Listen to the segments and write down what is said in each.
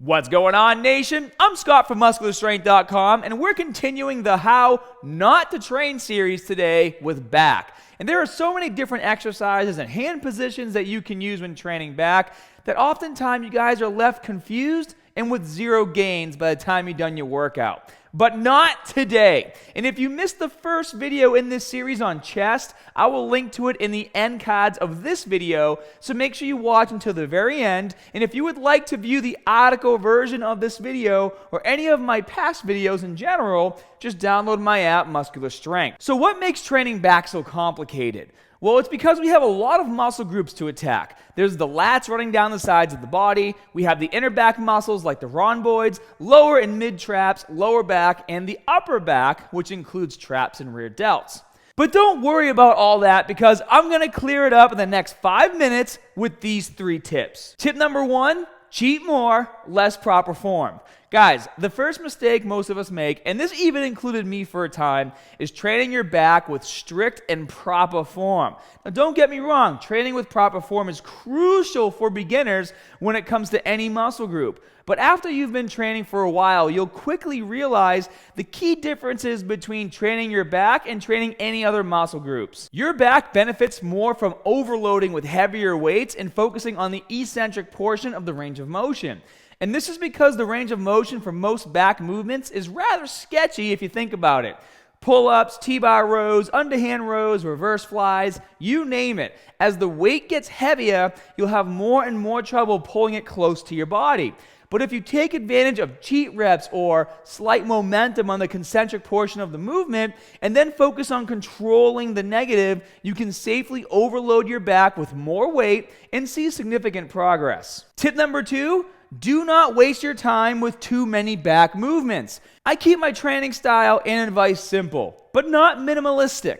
What's going on, nation? I'm Scott from MuscularStrength.com, and we're continuing the How Not to Train series today with back. And there are so many different exercises and hand positions that you can use when training back that oftentimes you guys are left confused and with zero gains by the time you've done your workout. But not today. And if you missed the first video in this series on chest, I will link to it in the end cards of this video, so make sure you watch until the very end. And if you would like to view the article version of this video or any of my past videos in general, just download my app, Muscular Strength. So what makes training back so complicated? Well, it's because we have a lot of muscle groups to attack. There's the lats running down the sides of the body. We have the inner back muscles like the rhomboids, lower and mid traps, lower back, and the upper back, which includes traps and rear delts. But don't worry about all that, because I'm going to clear it up in the next 5 minutes with these 3 tips. Tip number 1, cheat more, less proper form. Guys, the first mistake most of us make, and this even included me for a time, is training your back with strict and proper form. Now, don't get me wrong, training with proper form is crucial for beginners when it comes to any muscle group. But after you've been training for a while, you'll quickly realize the key differences between training your back and training any other muscle groups. Your back benefits more from overloading with heavier weights and focusing on the eccentric portion of the range of motion. And this is because the range of motion for most back movements is rather sketchy if you think about it. Pull-ups, T-bar rows, underhand rows, reverse flies, you name it. As the weight gets heavier, you'll have more and more trouble pulling it close to your body. But if you take advantage of cheat reps or slight momentum on the concentric portion of the movement and then focus on controlling the negative, you can safely overload your back with more weight and see significant progress. Tip number 2, do not waste your time with too many back movements. I keep my training style and advice simple, but not minimalistic.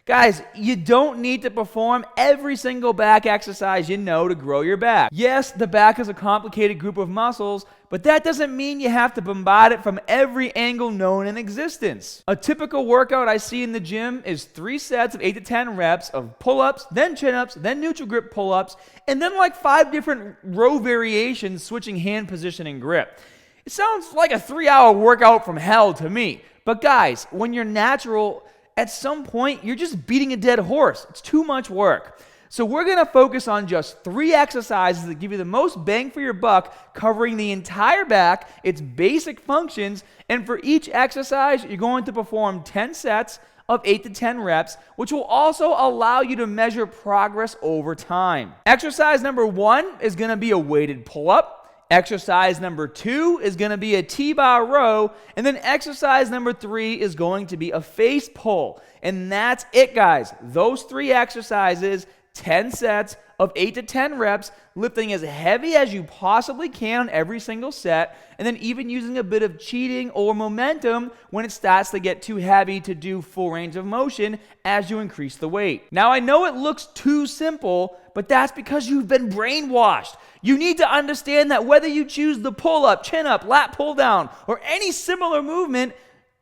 Guys, you don't need to perform every single back exercise you know to grow your back. Yes, the back is a complicated group of muscles, but that doesn't mean you have to bombard it from every angle known in existence. A typical workout I see in the gym is 3 sets of 8 to 10 reps of pull-ups, then chin-ups, then neutral grip pull-ups, and then like 5 different row variations switching hand position and grip. It sounds like a 3-hour workout from hell to me. But guys, when you're natural, at some point, you're just beating a dead horse. It's too much work. So we're going to focus on just 3 exercises that give you the most bang for your buck, covering the entire back, its basic functions, and for each exercise, you're going to perform 10 sets of 8 to 10 reps, which will also allow you to measure progress over time. Exercise number 1 is going to be a weighted pull-up. Exercise number 2 is going to be a T-bar row, and then exercise number 3 is going to be a face pull. And that's it, guys. Those 3 exercises, 10 sets of 8 to 10 reps, lifting as heavy as you possibly can on every single set, and then even using a bit of cheating or momentum when it starts to get too heavy to do full range of motion as you increase the weight. Now, I know it looks too simple, but that's because you've been brainwashed. You need to understand that whether you choose the pull-up, chin-up, lat pull-down, or any similar movement,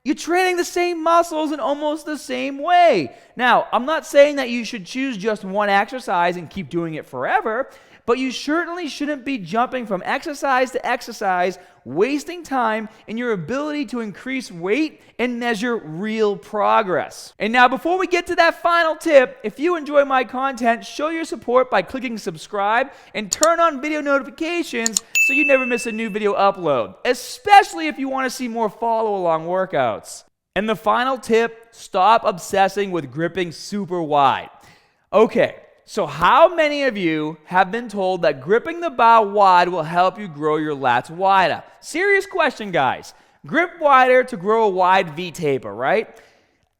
you're training the same muscles in almost the same way. Now, I'm not saying that you should choose just one exercise and keep doing it forever, but you certainly shouldn't be jumping from exercise to exercise, wasting time in your ability to increase weight and measure real progress. And now, before we get to that final tip, if you enjoy my content, show your support by clicking subscribe and turn on video notifications so you never miss a new video upload, especially if you want to see more follow-along workouts. And the final tip, stop obsessing with gripping super wide. Okay. So how many of you have been told that gripping the bar wide will help you grow your lats wider? Serious question, guys. Grip wider to grow a wide V-taper, right?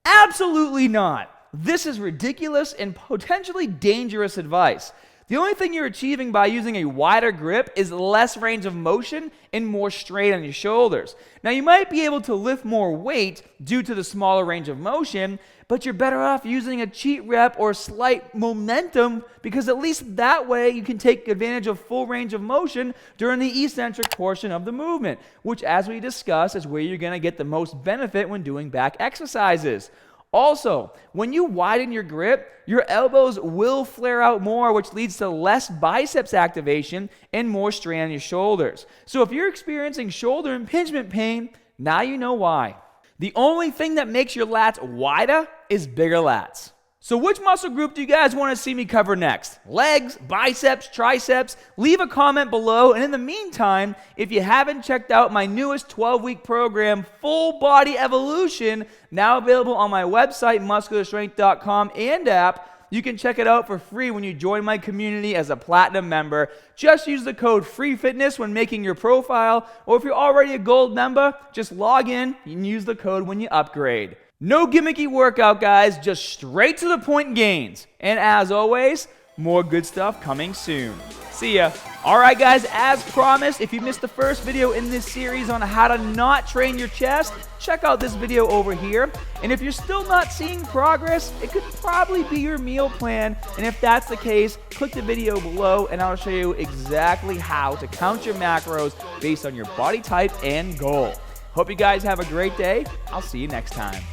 Absolutely not. This is ridiculous and potentially dangerous advice. The only thing you're achieving by using a wider grip is less range of motion and more strain on your shoulders. Now, you might be able to lift more weight due to the smaller range of motion, but you're better off using a cheat rep or slight momentum, because at least that way you can take advantage of full range of motion during the eccentric portion of the movement, which, as we discussed, is where you're going to get the most benefit when doing back exercises. Also, when you widen your grip, your elbows will flare out more, which leads to less biceps activation and more strain on your shoulders. So if you're experiencing shoulder impingement pain, now you know why. The only thing that makes your lats wider is bigger lats. So which muscle group do you guys want to see me cover next? Legs, biceps, triceps? Leave a comment below. And in the meantime, if you haven't checked out my newest 12-week program, Full Body Evolution, now available on my website, muscularstrength.com and app, you can check it out for free when you join my community as a platinum member. Just use the code FREEFITNESS when making your profile, or if you're already a gold member, just log in and use the code when you upgrade. No gimmicky workout, guys, just straight to the point gains. And as always, more good stuff coming soon. See ya. All right, guys, as promised, if you missed the first video in this series on how to not train your chest, check out this video over here. And if you're still not seeing progress, it could probably be your meal plan. And if that's the case, click the video below and I'll show you exactly how to count your macros based on your body type and goal. Hope you guys have a great day. I'll see you next time.